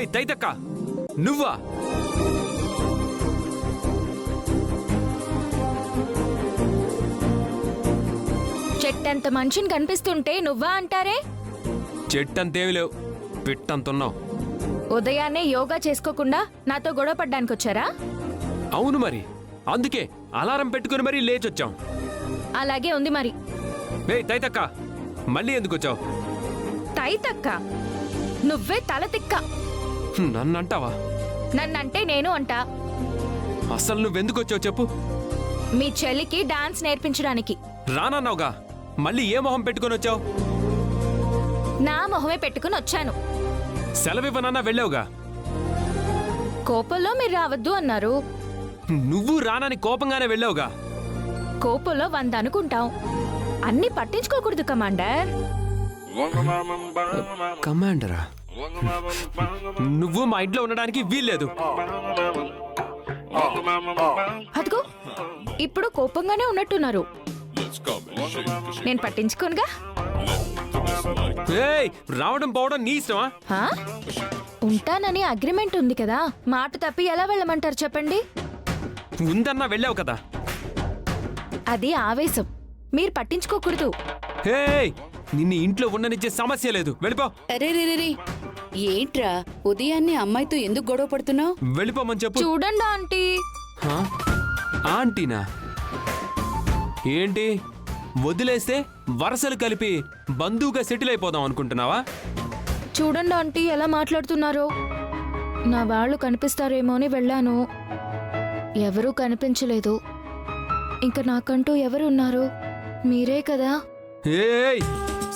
ఏయ్ తైతక్క, నువ్వా? చెట్టంత మనిషిని కనిపిస్తుంటే నువ్వా అంటారే? చెట్టంతేమి లేవు, పిట్టంతున్నావు. ఉదయాన్నే యోగా చేసుకోకుండా నాతో గొడవ పడ్డానికి వచ్చారా? అవును మరి, అందుకే అలారం పెట్టుకుని మరీ లేచొచ్చాం. అలాగే ఉంది మరి. ఏయ్ తైతక్క, మళ్ళీ ఎందుకు వచ్చావు? తైతక్క, నువ్వే తల తిక్క. నన్నంటావా? నన్నంటే నేను అంటా. అసలు నువ్వెందుకు వచ్చావు చెప్పు. మీ చెల్లికి డాన్స్ నేర్పించడానికి. రానన్నావుగా, మళ్ళీ ఏ మొహం పెట్టుకుని వచ్చావు? నా మొహమే పెట్టుకుని వచ్చాను. సెలవివ్వనన్నా వెళ్ళావుగా. కోపంలో మీరు రావద్దు అన్నారు. నువ్వు రానని కోపంగానే వెళ్ళావుగా. కోపంలో 100 అనుకుంటాం. అన్ని పట్టించుకోకూడదు కమాండర్. కమాండరా? నువ్వు మా ఇంట్లో ఉండడానికి వీల్లేదు. అదిగో ఇప్పుడు కోపంగానే ఉన్నట్టున్నారు. నేను పట్టించుకోనుగా. ఏయ్, రావడం పోవడం నీ ఇష్టమా? హా? ఉంటానని అగ్రిమెంట్ ఉంది కదా, మాట తప్పి ఎలా వెళ్ళమంటారు చెప్పండి? ఉందన్నా వెళ్ళావు కదా. అది ఆవేశం, మీరు పట్టించుకోకూడదు. ఏయ్, నిన్ను ఇంట్లో ఉండనిచ్చే సమస్య లేదు, వెళ్ళిపో. అరే రే, ఏంట్రా ఉదయాన్నే అమ్మాయితో ఎందుకు గొడవ పడుతున్నావు? వెళ్ళిపోమని చెప్పు. చూడండి ఆంటీ. హా? ఆంటీనా? ఏంటి, వదిలేస్తే వరసలు కలిపి బంధువుగా సెటిల్ అయిపోదాం అనుకుంటున్నావా? చూడండి ఆంటీ ఎలా మాట్లాడుతున్నారో. నా వాళ్ళు కనిపిస్తారేమో అని వెళ్ళాను, ఎవరూ కనిపించలేదు. ఇంకా నాకంటూ ఎవరు ఉన్నారు? మీరే కదా. ఏయ్,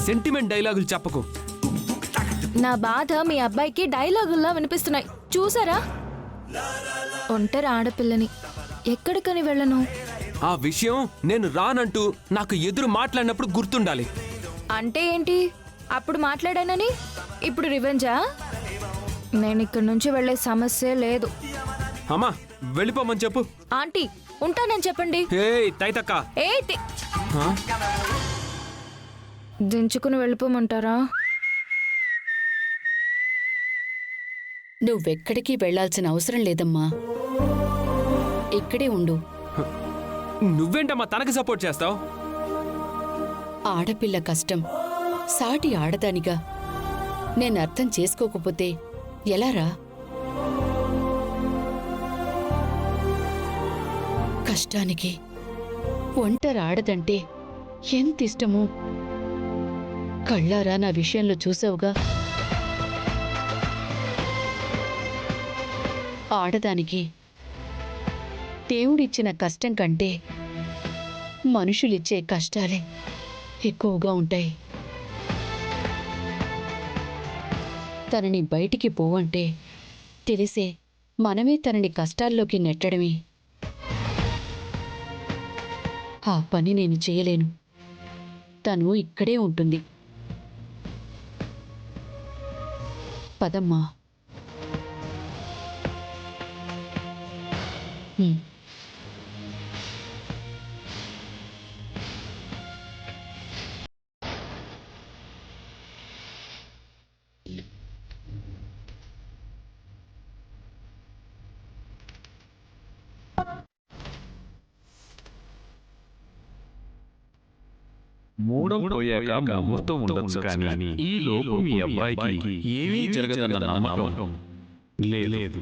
సెంటిమెంట్ డైలాగులు చెప్పకు. నా బాధ మీ అబ్బాయికి డైలాగుల్లా వినిపిస్తున్నాయి, చూసారా? ఒంటరి ఆడపిల్లని, ఎక్కడికని వెళ్ళను? ఆ విషయం నేను రానంటూ నాకు ఎదురు మాట్లాడినప్పుడు గుర్తుండాలి. అంటే ఏంటి? అప్పుడు మాట్లాడానని ఇప్పుడు రివెంజా? నేను ఇక్కడి నుంచి వెళ్ళే సమస్య లేదు. అమ్మా, వెళ్ళిపోమని చెప్పు. ఆంటీ ఉంటానని చెప్పండి. ఏయ్ తైతక్క. హా? దించుకుని వెళ్ళిపోమంటారా? నువ్వెక్కడికి వెళ్లాల్సిన అవసరం లేదమ్మా, ఇక్కడే ఉండు. నువ్వేంటమ్మా తనకి సపోర్ట్ చేస్తావు? ఆడపిల్ల కష్టం సాటి ఆడదానిగా నేను అర్థం చేసుకోకపోతే ఎలారా? కష్టానికి ఒంటరి ఆడదంటే ఎంత ఇష్టమో కళ్ళారా నా విషయంలో చూసావుగా. ఆడదానికి దేవుడిచ్చిన కష్టం కంటే మనుషులిచ్చే కష్టాలే ఎక్కువగా ఉంటాయి. తనని బయటికి పోవంటే తెలిసే మనమే తనని కష్టాల్లోకి నెట్టడమే. ఆ పని నేను చేయలేను, తను ఇక్కడే ఉంటుంది. పదమ్మా. మూడం పోయాక ముహూర్తం ఉండొచ్చు కానీ ఈ లోపు మీ అబ్బాయికి ఏమీ జరగదన్న నమ్మకం లేదు.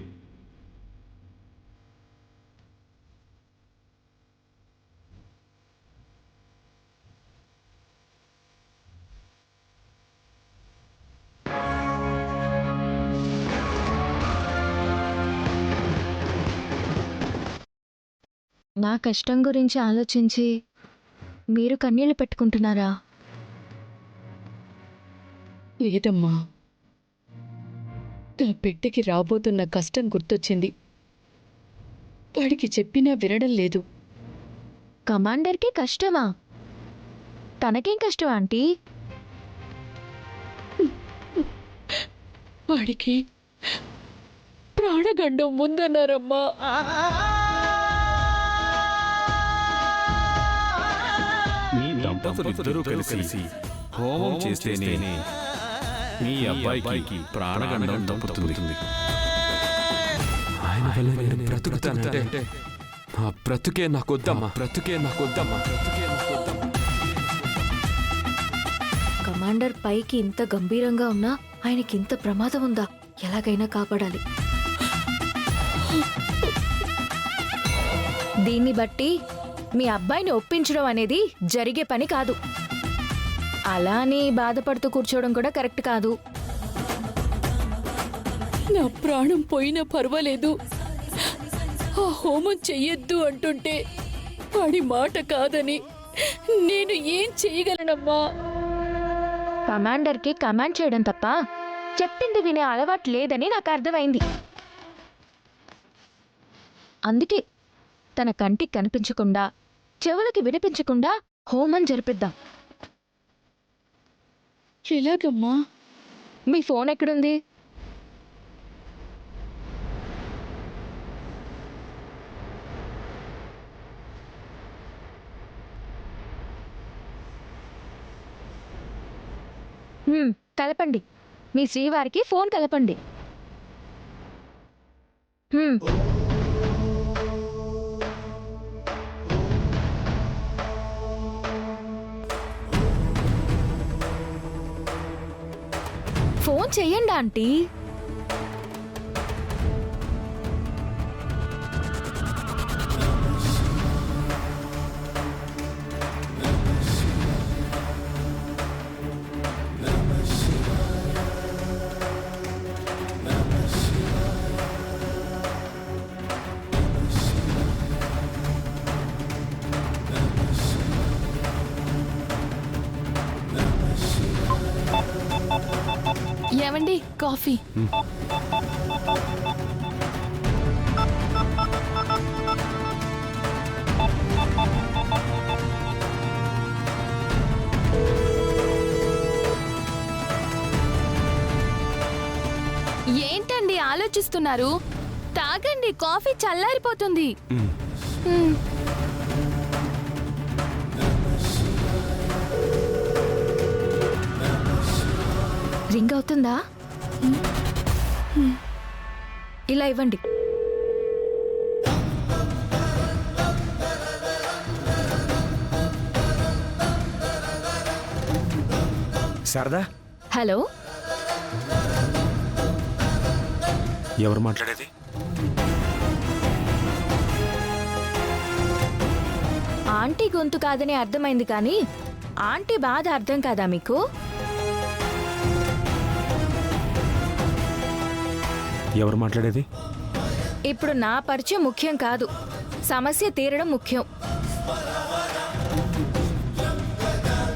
నా కష్టం గురించి ఆలోచించి మీరు కన్నీళ్లు పెట్టుకుంటున్నారా? లేదమ్మా, నా బిడ్డకి రాబోతున్న కష్టం గుర్తొచ్చింది. వాడికి చెప్పినా వినడం లేదు. కమాండర్కి కష్టమా? తనకేం కష్టం ఆంటీ? వాడికి ప్రాణగండం ముందన్నారమ్మా. మీ దంపతులిద్దరూ కలిసి హోమం చేస్తేనే మీ అబ్బాయికి ప్రాణగండం తప్పుతుంది. ఆయన వల్ల నేను బ్రతుకుతానంటే ఆ బ్రతుకే నాకొద్దమ్మా, బ్రతుకే నాకొద్దమ్మా, బ్రతుకే నాకొద్దమ్మా. కమాండర్ పైకి ఇంత గంభీరంగా ఉన్నా ఆయనకి ఇంత ప్రమాదం ఉందా? ఎలాగైనా కాపాడాలి. దీన్ని బట్టి మీ అబ్బాయిని ఒప్పించడం అనేది జరిగే పని కాదు. అలా అని బాధపడుతూ కూర్చోవడం కూడా కరెక్ట్ కాదు. నా ప్రాణం పోయినా పర్వాలేదు, ఆ హోమం చెయ్యొద్దు అంటుంటే వాడి మాట కాదని నేను ఏం చేయగలనమ్మా? కమాండర్కి కమాండ్ చేయడం తప్ప చెప్పింది వినే అలవాటు లేదని నాకు అర్థమైంది. అందుకే తన కంటికి కనిపించకుండా చెవులకి వినిపించకుండా హోమం జరిపిద్దాం. ఎలాగమ్మా? మీ ఫోన్ ఎక్కడుంది? కలపండి. మీ శ్రీవారికి ఫోన్ కలపండి. ఫోన్ చెయ్యండి ఆంటీ. ఏమండి, కాఫీ? ఏంటండి ఆలోచిస్తున్నారు? తాగండి, కాఫీ చల్లారిపోతుంది. రింగ్ అవుతుందా? ఇలా ఇవ్వండి. శారదా, హలో, ఎవరు మాట్లాడేది? ఆంటీ గొంతు కాదని అర్థమైంది కానీ ఆంటీ బాధ అర్థం కాదా మీకు? ఎవరు మాట్లాడేది? ఇప్పుడు నా పరిచయం ముఖ్యం కాదు, సమస్య తీరడం ముఖ్యం.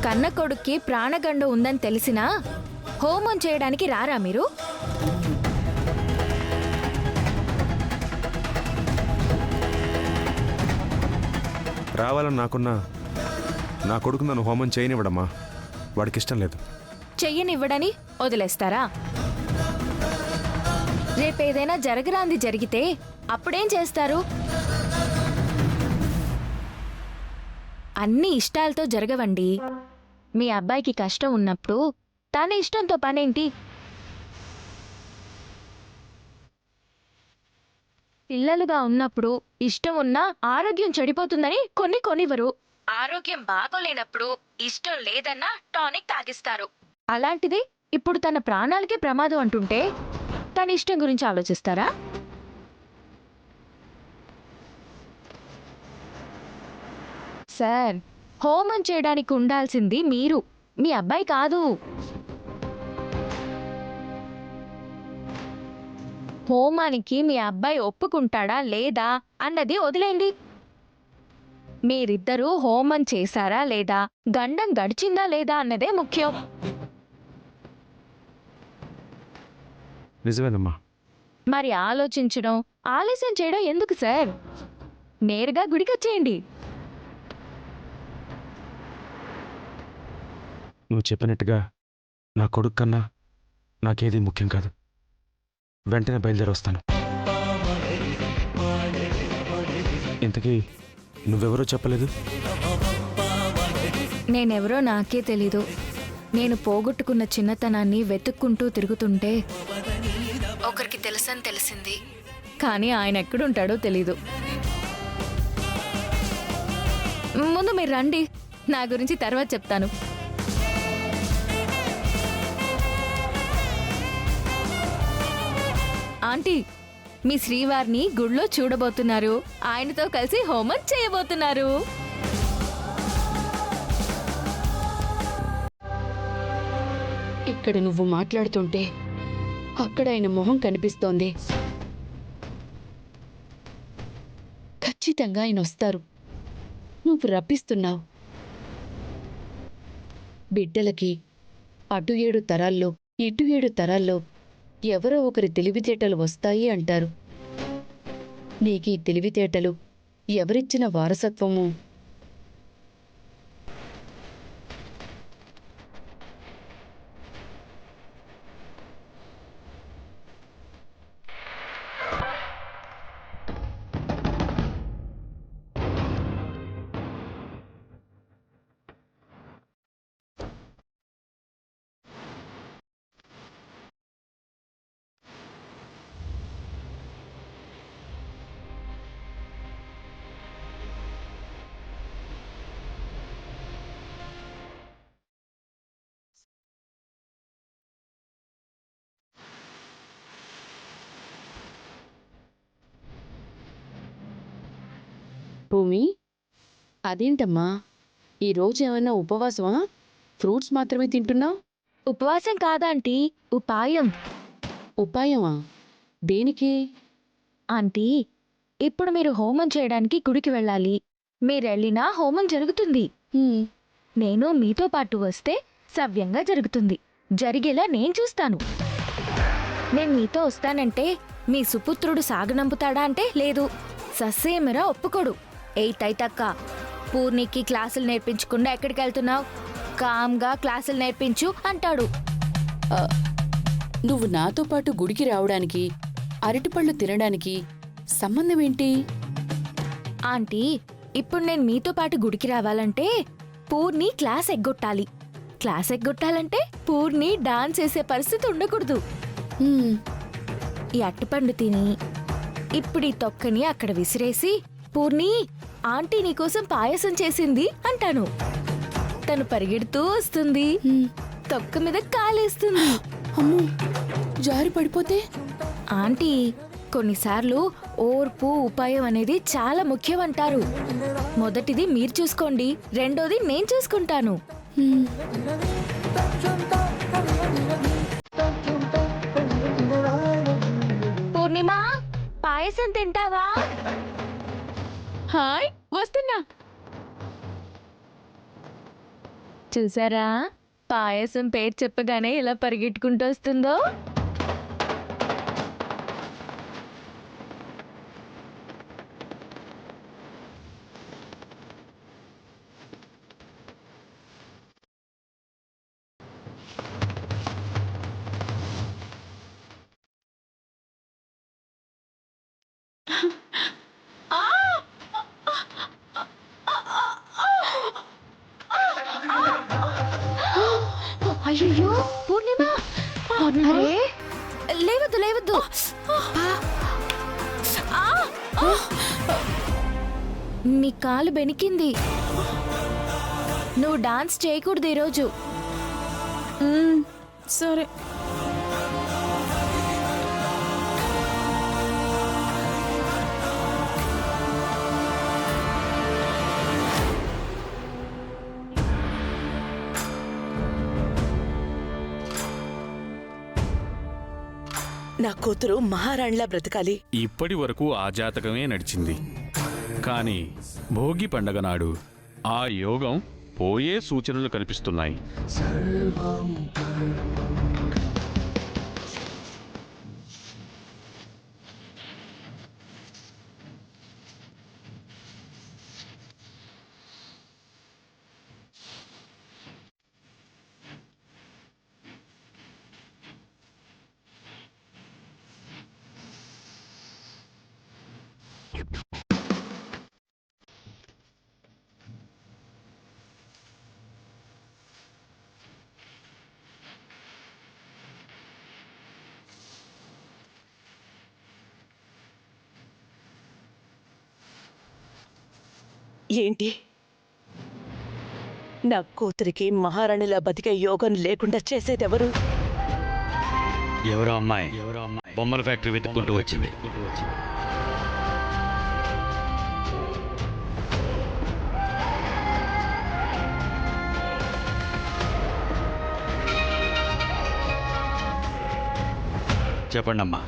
కన్న కొడుక్కి ప్రాణగండం ఉందని తెలిసినా హోమం చేయడానికి రారా మీరు? రావాలని నాకున్నా నా కొడుకు నన్ను హోమం చేయనివ్వడమ్మా. వాడికి ఇష్టం లేదు. చెయ్యనివ్వడని వదిలేస్తారా? రేపేదైనా జరగరాంది జరిగితే అప్పుడేం చేస్తారు? అన్ని ఇష్టాలతో జరగవండి. మీ అబ్బాయికి కష్టం ఉన్నప్పుడు తన ఇష్టంతో పనేంటి? పిల్లలుగా ఉన్నప్పుడు ఇష్టం ఉన్నా ఆరోగ్యం చెడిపోతుందని కొనివ్వరు. ఆరోగ్యం బాగోలేనప్పుడు ఇష్టం లేదన్నా టానిక్ తాగిస్తారు. అలాంటిది ఇప్పుడు తన ప్రాణాలకే ప్రమాదం అంటుంటే తన ఇష్టం గురించి ఆలోచిస్తారా? సార్, హోమం చేయడానికి ఉండాల్సింది మీరు, మీ అబ్బాయి కాదు. హోమానికి మీ అబ్బాయి ఒప్పుకుంటాడా లేదా అన్నది వదిలేండి. మీరిద్దరూ హోమం చేశారా లేదా, గండం గడిచిందా లేదా అన్నదే ముఖ్యం. నిజమేనమ్మా. మరి ఆలోచించడం, ఆలస్యం చేయడం ఎందుకు సార్? నేరుగా గుడికొచ్చేయండి. నువ్వు చెప్పినట్టుగా నా కొడుకు కన్నా నాకేది ముఖ్యం కాదు. వెంటనే బయలుదేరి వస్తాను. ఇంతకీ నువ్వెవరో చెప్పలేదు? నేనెవరో నాకే తెలీదు. నేను పోగొట్టుకున్న చిన్నతనాన్ని వెతుక్కుంటూ తిరుగుతుంటే ఒకరికి తెలుసని తెలిసింది, కానీ ఆయన ఎక్కడుంటాడో తెలీదు. ముందు మీరు రండి, నా గురించి తర్వాత చెప్తాను. ఆంటీ, మీ శ్రీవారిని గుళ్ళో చూడబోతున్నారు, ఆయనతో కలిసి హోమం చేయబోతున్నారు. ఇక్కడ నువ్వు మాట్లాడుతుంటే అక్కడ ఆయన మొహం కనిపిస్తోంది. ఖచ్చితంగా ఆయన వస్తారు. నువ్వు రప్పిస్తున్నావు. బిడ్డలకి అటు 7 తరాల్లో ఇటు 7 తరాల్లో ఎవరో ఒకరి తెలివితేటలు వస్తాయి అంటారు. నీకీ తెలివితేటలు ఎవరిచ్చిన వారసత్వము? భూమి, అదేంటమ్మా ఈరోజు ఏమైనా ఉపవాసమా? ఫ్రూట్స్ మాత్రమే తింటున్నావు? ఉపవాసం కాదాంటీ, ఉపాయం. ఉపాయమా? దేనికి? ఆంటీ, ఇప్పుడు మీరు హోమం చేయడానికి గుడికి వెళ్ళాలి. మీరెళ్ళినా హోమం జరుగుతుంది. హ్మ్, నేను మీతో పాటు వస్తే సవ్యంగా జరుగుతుంది. జరిగేలా నేను చూస్తాను. నేను మీతో వస్తానంటే మీ సుపుత్రుడు సాగనంపుతాడా అంటే లేదు, ససేమిరా ఒప్పుకోడు. తైతక్క, పూర్ణికి క్లాసులు నేర్పించకుండా ఎక్కడికి వెళ్తున్నావు? కామ్గా క్లాసులు నేర్పించు అంటాడు. నువ్వు నాతో పాటు గుడికి రావడానికి, అరటిపళ్ళు తినడానికి సంబంధం ఏంటి? ఆంటీ, ఇప్పుడు నేను మీతో పాటు గుడికి రావాలంటే పూర్ణి క్లాస్ ఎగ్గొట్టాలి. క్లాస్ ఎగ్గొట్టాలంటే పూర్ణి డాన్స్ చేసే పరిస్థితి ఉండకూడదు. హ్మ్, ఈ అట్టుపండు తిని ఇప్పుడు ఈ తొక్కని అక్కడ విసిరేసి, పూర్ణి, ఆంటీ నీకోసం పాయసం చేసింది అంటాను. తను పరిగెడుతూ వస్తుంది, హ్మ్. తొక్క మీద కాలేస్తుంది. అమ్మో, జారి పడిపోతే? ఆంటీ, కొన్నిసార్లు ఓర్పు, ఉపాయం అనేది చాలా ముఖ్యం అంటారు. మొదటిది మీరు చూసుకోండి, రెండోది నేను చూసుకుంటాను. హ్మ్. పూర్ణిమ, పాయసం తింటావా? హాయ్, వస్తున్నా. చూసారా, పాయసం పేరు చెప్పగానే ఇలా పరిగెట్టుకుంటూ వస్తుందో. అయ్యో పూర్ణిమ, అరే, లేవద్దు లేవద్దు. నీ కాలు బెనికింది. నువ్వు డాన్స్ చేయకూడదు ఈరోజు. సరే. నా కూతురు మహారాణిలా బ్రతకాలి. ఇప్పటి వరకు ఆ జాతకమే నడిచింది. కానీ భోగి పండగ నాడు ఆ యోగం పోయే సూచనలు కనిపిస్తున్నాయి. ఏంటి నా కూతురికి మహారాణిలా బతికే యోగం లేకుండా చేసేదెవరు? ఎవరో అమ్మాయి బొమ్మల ఫ్యాక్టరీ వెతుక్కుంటూ వచ్చింది. చెప్పండి అమ్మా.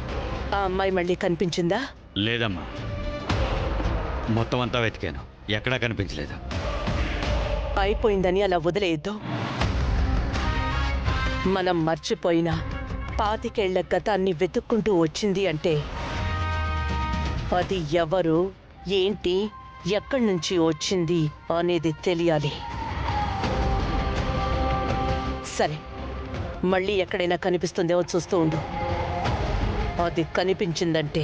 ఆ అమ్మాయి మళ్ళీ కనిపించిందా? లేదమ్మా, మొత్తం అంతా వెతికాను, ఎక్కడా కనిపించలేదు. అయిపోయిందని అలా వదిలేయద్దు. మనం మర్చిపోయిన 25 ఏళ్ల గతాన్ని వెతుక్కుంటూ వచ్చింది అంటే అది ఎవరు, ఏంటి, ఎక్కడి నుంచి వచ్చింది అనేది తెలియాలి. సరే, మళ్ళీ ఎక్కడైనా కనిపిస్తుందేమో చూస్తూ ఉండు. అది కనిపించిందంటే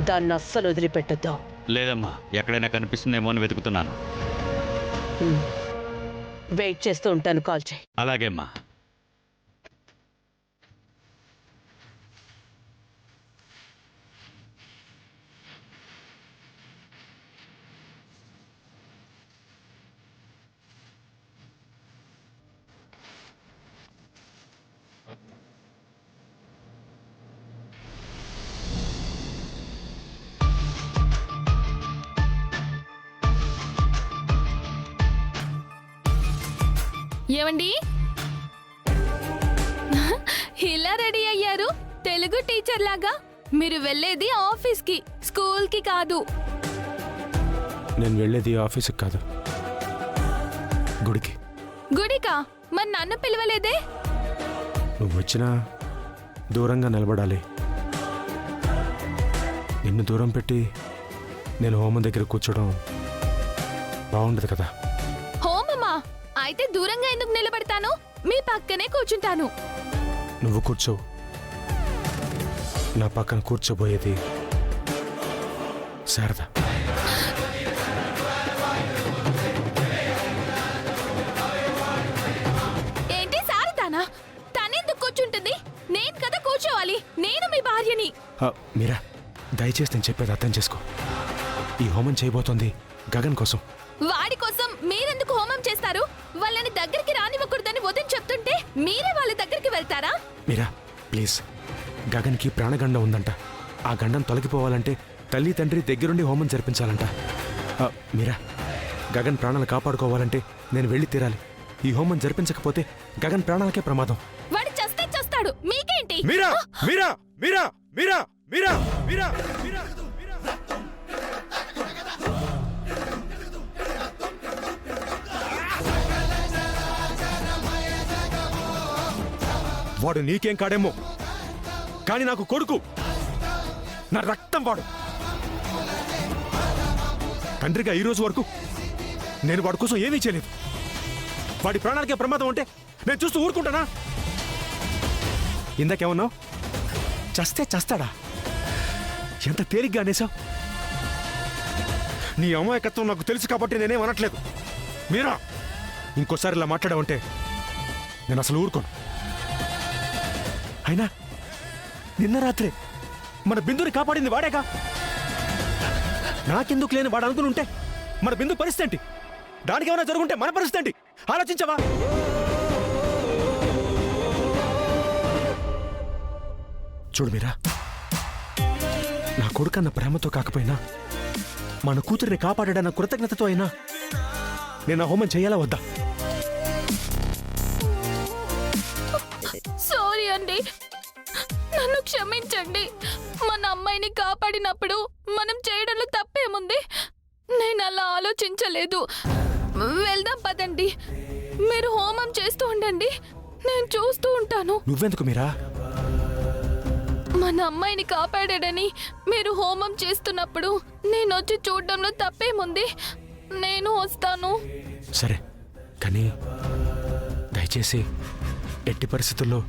దాన్ని అస్సలు వదిలిపెట్టద్దు. లేదమ్మా, ఎక్కడైనా కనిపిస్తుందేమో అని వెతుకుతున్నాను. వెయిట్ చేస్తూ ఉంటాను, కాల్ చేయి. అలాగే అమ్మా. ఏమండి, ఇలా రెడీ అయ్యారు తెలుగు టీచర్ లాగా? మీరు వెళ్ళేది ఆఫీస్కి, స్కూల్కి కాదు. నేను వెళ్ళేది ఆఫీస్కి కాదు, గుడికి. గుడికా? మరి నన్ను పిలవలేదే? నువ్వు వచ్చినా దూరంగా నిలబడాలి. నిన్ను దూరం పెట్టి నేను హోమం దగ్గర కూర్చోవడం బాగుండదు కదా. హోమమా? అయితే దూరంగా ఎందుకు నిలబడతాను? మీ పక్కనే కూర్చుంటాను. నువ్వు కూర్చో, నా పక్కన కూర్చోబోయేది శారద. ఏంటి శారదానా? తనెందుకు కూర్చుంటుంది? నేను కదా కూర్చోవాలి, నేను మీ భార్యని. మీరా, దయచేసి నేను చెప్పేది అర్థం చేసుకో. ఈ హోమం చేయబోతోంది గగన్ కోసం. వాడి కోసం మీరెందుకు హోమం చేస్తారు? వాళ్ళని దగ్గరికి రానివ్వకూడదని వదిన చెప్తుంటే మీరే వాళ్ళ దగ్గరికి వెళ్తారా? మీరా ప్లీజ్, గగన్కి ప్రాణగండం ఉందంట. ఆ గండం తొలగిపోవాలంటే తల్లి తండ్రి దగ్గరుండి హోమం జరిపించాలంట. మీరా, గగన్ ప్రాణాలు కాపాడుకోవాలంటే నేను వెళ్ళి తీరాలి. ఈ హోమం జరిపించకపోతే గగన్ ప్రాణాలకే ప్రమాదం. వాడు చస్తే చస్తాడు, మీకేంటి? మీరా మీరా మీరా మీరా మీరా మీరా మీరా వాడు నీకేం కాడేమో, కానీ నాకు కొడుకు, నా రక్తం వాడు. తండ్రిగా ఈ రోజు వరకు నేను వాడి కోసం ఏమీ చేయలేదు. వాడి ప్రాణాలకే ప్రమాదం ఉంటే నేను చూస్తూ ఊరుకుంటానా? ఇందాకేమన్నావు? చస్తే చస్తాడా? ఎంత తేలిగ్గా అనేసావు. నీ అమాయకత్వం నాకు తెలుసు కాబట్టి నేనేం అనట్లేదు. మీరా, ఇంకోసారి ఇలా మాట్లాడావంటే నేను అసలు ఊరుకోను. అయినా నిన్న రాత్రే మన బిందుని కాపాడింది వాడేగా. నాకెందుకు లేని వాడు అనుకుని ఉంటే మన బిందు పరిస్థితి ఏంటి? దానికి ఏమైనా జరుగుంటే మన పరిస్థితి ఏంటి? ఆలోచించవా? చూడు మీరా, నా కొడుకన్న ప్రేమతో కాకపోయినా మన కూతురిని కాపాడాడన్న కృతజ్ఞతతో అయినా నేను ఆ హోమం చేయాలా వద్దా? సారీ అండి, నన్ను క్షమించండి. మన అమ్మాయిని కాపాడినప్పుడు మనం చేయడంలో తప్పేముంది? నేను అలా ఆలోచించలేదు. వెళ్దాం పదండి. మీరు హోమం చేస్తూ ఉండండి, నేను చూస్తూ ఉంటాను. నువ్వెందుకు మీరా? మన అమ్మాయిని కాపాడాడని మీరు హోమం చేస్తున్నప్పుడు నేను వచ్చి చూడడంలో తప్పేముంది? నేను వస్తాను. సరే, కానీ దయచేసి ఎట్టి పరిస్థితుల్లో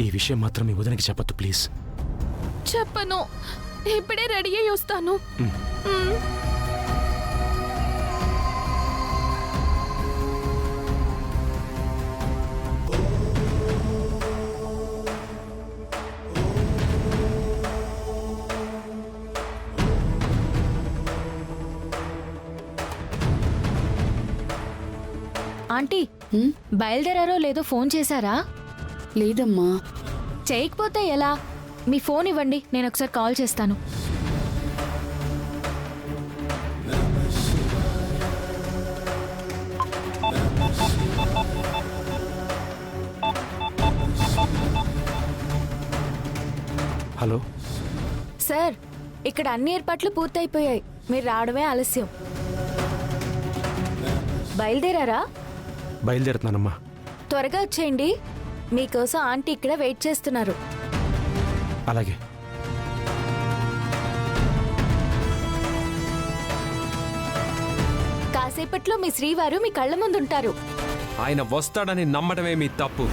ఈ విషయం మాత్రం మీ వదినకి చెప్పొద్దు ప్లీజ్. చెప్పను, ఇప్పుడే రెడీ అయ్యి వస్తాను. మ్. ఆంటీ హ్మ్? బయలుదేరారో లేదో ఫోన్ చేశారా? లేదమ్మా. చేయకపోతే ఎలా? మీ ఫోన్ ఇవ్వండి, నేను ఒకసారి కాల్ చేస్తాను. హలో. సార్, ఇక్కడ అన్ని ఏర్పాట్లు పూర్తయిపోయాయి. మీరు రావడమే ఆలస్యం. బయలుదేరారా? బయలుదేరుతున్నానమ్మా. త్వరగా వచ్చేయండి, మీకోసం ఆంటీ ఇక్కడ వెయిట్ చేస్తున్నారు. అలాగే. కాసేపట్లో మీ శ్రీవారు మీ కళ్ళ ముందుంటారు. ఆయన వస్తాడని నమ్మడమే మీ తప్పు.